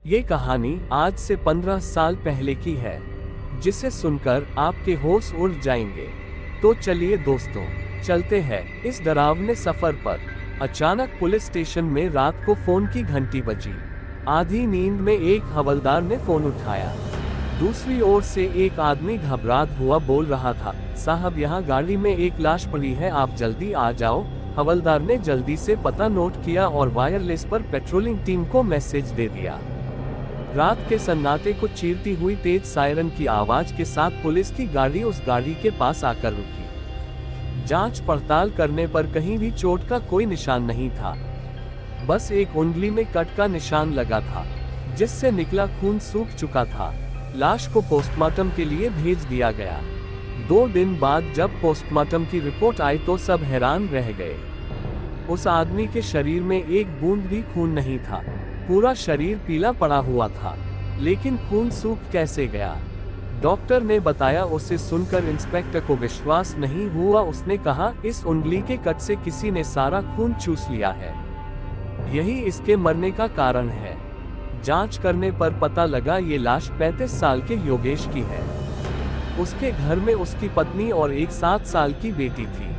ये कहानी आज से 15 साल पहले की है, जिसे सुनकर आपके होश उड़ जाएंगे। तो चलिए दोस्तों, चलते हैं इस डरावने सफर पर। अचानक पुलिस स्टेशन में रात को फोन की घंटी बजी। आधी नींद में एक हवलदार ने फोन उठाया। दूसरी ओर से एक आदमी घबराहट हुआ बोल रहा था, साहब यहाँ गाड़ी में एक लाश पड़ी है, आप जल्दी आ जाओ। हवलदार ने जल्दी से पता नोट किया और वायरलेस पर पेट्रोलिंग टीम को मैसेज दे दिया। रात के सन्नाटे को चीरती हुई तेज सायरन की आवाज के साथ पुलिस की गाड़ी उस गाड़ी के पास आकर रुकी। जांच पड़ताल करने पर कहीं भी चोट का कोई निशान नहीं था, बस एक उंगली में कट का निशान लगा था, जिससे निकला खून सूख चुका था। लाश को पोस्टमार्टम के लिए भेज दिया गया। 2 दिन बाद जब पोस्टमार्टम की रिपोर्ट आई तो सब हैरान रह गए। उस आदमी के शरीर में एक बूंद भी खून नहीं था, पूरा शरीर पीला पड़ा हुआ था। लेकिन खून सूख कैसे गया? डॉक्टर ने बताया। उसे सुनकर इंस्पेक्टर को विश्वास नहीं हुआ। उसने कहा, इस उंगली के कट से किसी ने सारा खून चूस लिया है, यही इसके मरने का कारण है। जांच करने पर पता लगा ये लाश 35 साल के योगेश की है। उसके घर में उसकी पत्नी और एक 7 साल की बेटी थी।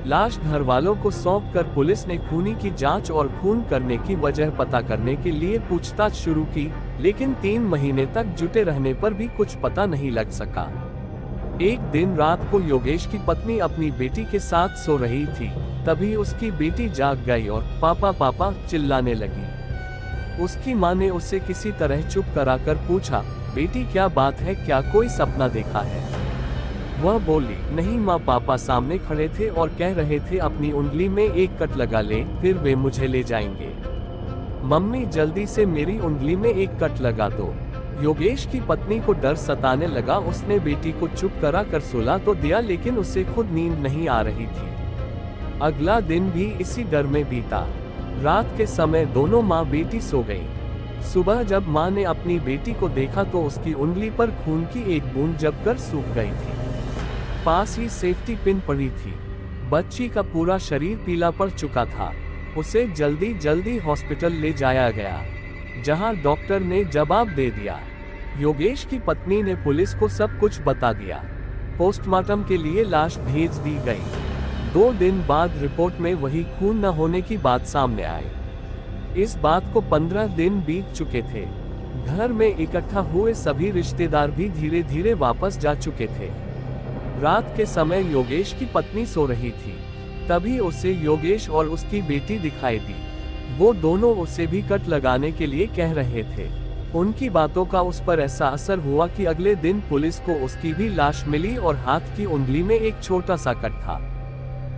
लाश घर वालों को सौंपकर पुलिस ने खूनी की जांच और खून करने की वजह पता करने के लिए पूछताछ शुरू की, लेकिन 3 महीने तक जुटे रहने पर भी कुछ पता नहीं लग सका। एक दिन रात को योगेश की पत्नी अपनी बेटी के साथ सो रही थी, तभी उसकी बेटी जाग गई और पापा पापा चिल्लाने लगी। उसकी मां ने उसे किसी तरह चुप कराकर पूछा, बेटी क्या बात है, क्या कोई सपना देखा है? वह बोली, नहीं माँ, पापा सामने खड़े थे और कह रहे थे अपनी उंगली में एक कट लगा ले, फिर वे मुझे ले जाएंगे। मम्मी जल्दी से मेरी उंगली में एक कट लगा दो। योगेश की पत्नी को डर सताने लगा। उसने बेटी को चुप करा कर सुला तो दिया, लेकिन उसे खुद नींद नहीं आ रही थी। अगला दिन भी इसी डर में बीता। रात के समय दोनों माँ बेटी सो गई। सुबह जब माँ ने अपनी बेटी को देखा तो उसकी उंगली पर खून की एक बूंद जमकर सूख गई थी। पास ही सेफ्टी पिन पड़ी थी। बच्ची का पूरा शरीर पीला पड़ चुका था। उसे जल्दी जल्दी हॉस्पिटल ले जाया गया, जहां डॉक्टर ने जवाब दे दिया। योगेश की पत्नी ने पुलिस को सब कुछ बता दिया। पोस्टमार्टम के लिए लाश भेज दी गई। 2 दिन बाद रिपोर्ट में वही खून न होने की बात सामने आई। इस बात को 15 दिन बीत चुके थे। घर में इकट्ठा हुए सभी रिश्तेदार भी धीरे धीरे वापस जा चुके थे। रात के समय योगेश की पत्नी सो रही थी, तभी उसे योगेश और उसकी बेटी दिखाई दी। वो दोनों उसे भी कट लगाने के लिए कह रहे थे। उनकी बातों का उस पर ऐसा असर हुआ कि अगले दिन पुलिस को उसकी भी लाश मिली और हाथ की उंगली में एक छोटा सा कट था।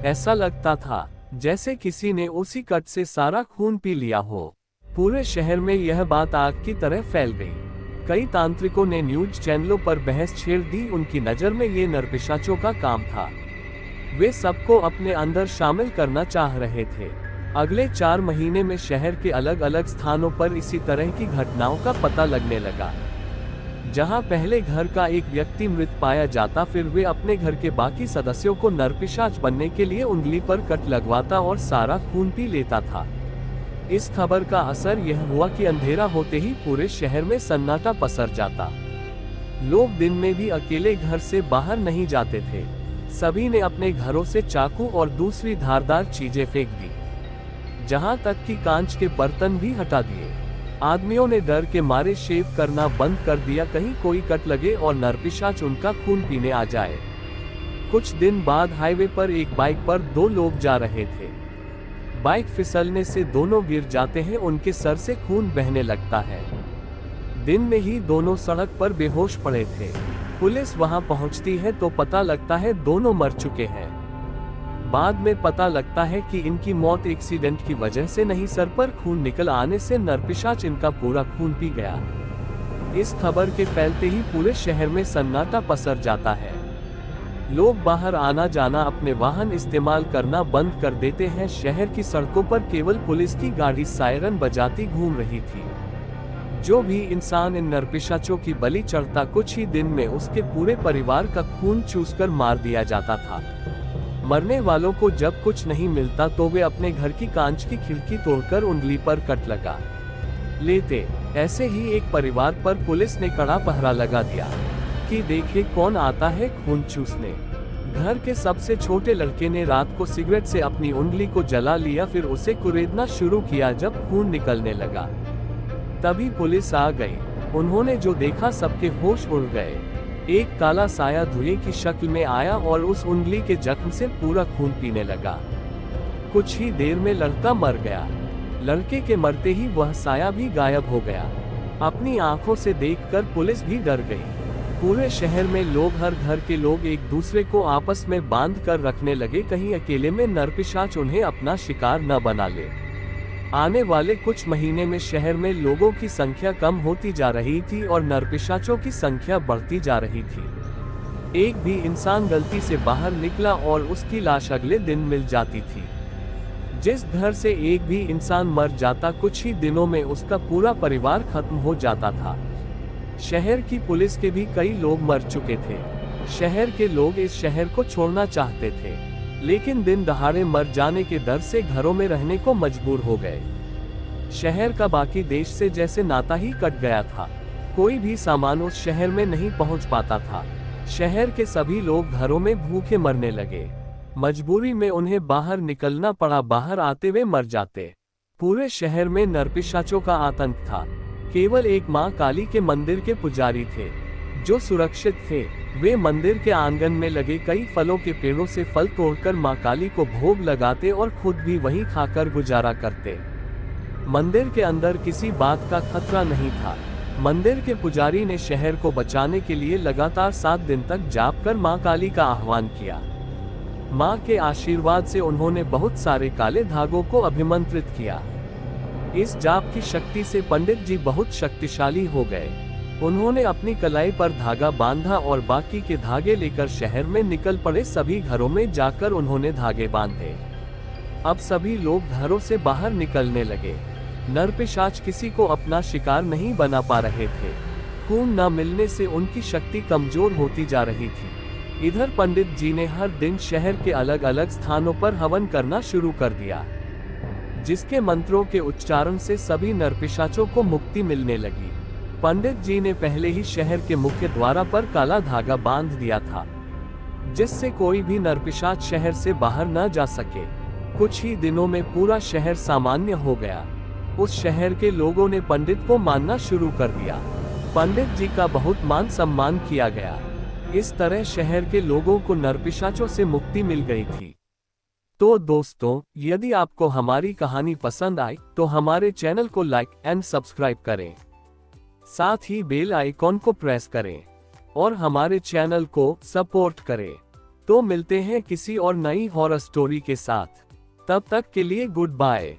ऐसा लगता था जैसे किसी ने उसी कट से सारा खून पी लिया हो। पूरे शहर में यह बात आग की तरह फैल गई। कई तांत्रिकों ने न्यूज चैनलों पर बहस छेड़ दी। उनकी नजर में ये नरपिशाचों का काम था। वे सबको अपने अंदर शामिल करना चाह रहे थे। अगले 4 महीने में शहर के अलग अलग स्थानों पर इसी तरह की घटनाओं का पता लगने लगा। जहां पहले घर का एक व्यक्ति मृत पाया जाता, फिर वे अपने घर के बाकी सदस्यों को नरपिशाच बनने के लिए उंगली पर कट लगवाता और सारा खून पी लेता था। इस खबर का असर यह हुआ कि अंधेरा होते ही पूरे शहर में सन्नाटा पसर जाता। लोग दिन में भी अकेले घर से बाहर नहीं जाते थे। सभी ने अपने घरों से चाकू और दूसरी धारदार चीजें फेंक दी, जहां तक कि कांच के बर्तन भी हटा दिए। आदमियों ने डर के मारे शेव करना बंद कर दिया, कहीं कोई कट लगे और नरपिशाच उनका खून पीने आ जाए। कुछ दिन बाद हाईवे पर एक बाइक पर 2 लोग जा रहे थे। बाइक फिसलने से दोनों गिर जाते हैं, उनके सर से खून बहने लगता है। दिन में ही दोनों सड़क पर बेहोश पड़े थे। पुलिस वहां पहुंचती है तो पता लगता है दोनों मर चुके हैं। बाद में पता लगता है कि इनकी मौत एक्सीडेंट की वजह से नहीं, सर पर खून निकल आने से नरपिशाच इनका पूरा खून पी गया। इस खबर के फैलते ही पूरे शहर में सन्नाटा पसर जाता है। लोग बाहर आना जाना, अपने वाहन इस्तेमाल करना बंद कर देते हैं। शहर की सड़कों पर केवल पुलिस की गाड़ी सायरन बजाती घूम रही थी। जो भी इंसान इन नरपिशाचों की बलि चढ़ता, कुछ ही दिन में उसके पूरे परिवार का खून चूसकर मार दिया जाता था। मरने वालों को जब कुछ नहीं मिलता तो वे अपने घर की कांच की खिड़की तोड़कर उंगली पर कट लगा लेते। ऐसे ही एक परिवार पर पुलिस ने कड़ा पहरा लगा दिया कि देखे कौन आता है खून चूसने। घर के सबसे छोटे लड़के ने रात को सिगरेट से अपनी उंगली को जला लिया, फिर उसे कुरेदना शुरू किया। जब खून निकलने लगा तभी पुलिस आ गई। उन्होंने जो देखा सबके होश उड़ गए। एक काला साया धुएं की शक्ल में आया और उस उंगली के जख्म से पूरा खून पीने लगा। कुछ ही देर में लड़का मर गया। लड़के के मरते ही वह साया भी गायब हो गया। अपनी आंखों से देखकर पुलिस भी डर गई। पूरे शहर में लोग, हर घर के लोग एक दूसरे को आपस में बांध कर रखने लगे, कहीं अकेले में नरपिशाच उन्हें अपना शिकार न बना ले। आने वाले कुछ महीने में शहर में लोगों की संख्या कम होती जा रही थी और नरपिशाचों की संख्या बढ़ती जा रही थी। एक भी इंसान गलती से बाहर निकला और उसकी लाश अगले दिन मिल जाती थी। जिस घर से एक भी इंसान मर जाता, कुछ ही दिनों में उसका पूरा परिवार खत्म हो जाता था। शहर की पुलिस के भी कई लोग मर चुके थे। शहर के लोग इस शहर को छोड़ना चाहते थे, लेकिन दिन दहाड़े मर जाने के डर से घरों में रहने को मजबूर हो गए। शहर का बाकी देश से जैसे नाता ही कट गया था। कोई भी सामान उस शहर में नहीं पहुंच पाता था। शहर के सभी लोग घरों में भूखे मरने लगे। मजबूरी में उन्हें बाहर निकलना पड़ा, बाहर आते हुए मर जाते। पूरे शहर में नरपिशाचों का आतंक था। केवल एक मां काली के मंदिर के पुजारी थे जो सुरक्षित थे। वे मंदिर के आंगन में लगे कई फलों के पेड़ों से फल तोड़कर मां काली को भोग लगाते और खुद भी वहीं खाकर गुजारा करते। मंदिर के अंदर किसी बात का खतरा नहीं था। मंदिर के पुजारी ने शहर को बचाने के लिए लगातार 7 दिन तक जाप कर मां काली का आह्वान किया। मां के आशीर्वाद से उन्होंने बहुत सारे काले धागों को अभिमंत्रित किया। इस जाप की शक्ति से पंडित जी बहुत शक्तिशाली हो गए। उन्होंने अपनी कलाई पर धागा बांधा और बाकी के धागे लेकर शहर में निकल पड़े। सभी घरों में जाकर उन्होंने धागे बांधे। अब सभी लोग घरों से बाहर निकलने लगे। नरपिशाच किसी को अपना शिकार नहीं बना पा रहे थे। खून न मिलने से उनकी शक्ति कमजोर होती जा रही थी। इधर पंडित जी ने हर दिन शहर के अलग अलग स्थानों पर हवन करना शुरू कर दिया, जिसके मंत्रों के उच्चारण से सभी नरपिशाचों को मुक्ति मिलने लगी। पंडित जी ने पहले ही शहर के मुख्य द्वार पर काला धागा बांध दिया था, जिससे कोई भी नरपिशाच शहर से बाहर न जा सके। कुछ ही दिनों में पूरा शहर सामान्य हो गया। उस शहर के लोगों ने पंडित को मानना शुरू कर दिया। पंडित जी का बहुत मान सम्मान किया गया। इस तरह शहर के लोगों को नरपिशाचों से मुक्ति मिल गई थी। तो दोस्तों, यदि आपको हमारी कहानी पसंद आई तो हमारे चैनल को लाइक एंड सब्सक्राइब करें। साथ ही बेल आइकॉन को प्रेस करें और हमारे चैनल को सपोर्ट करें। तो मिलते हैं किसी और नई हॉरर स्टोरी के साथ। तब तक के लिए गुड बाय।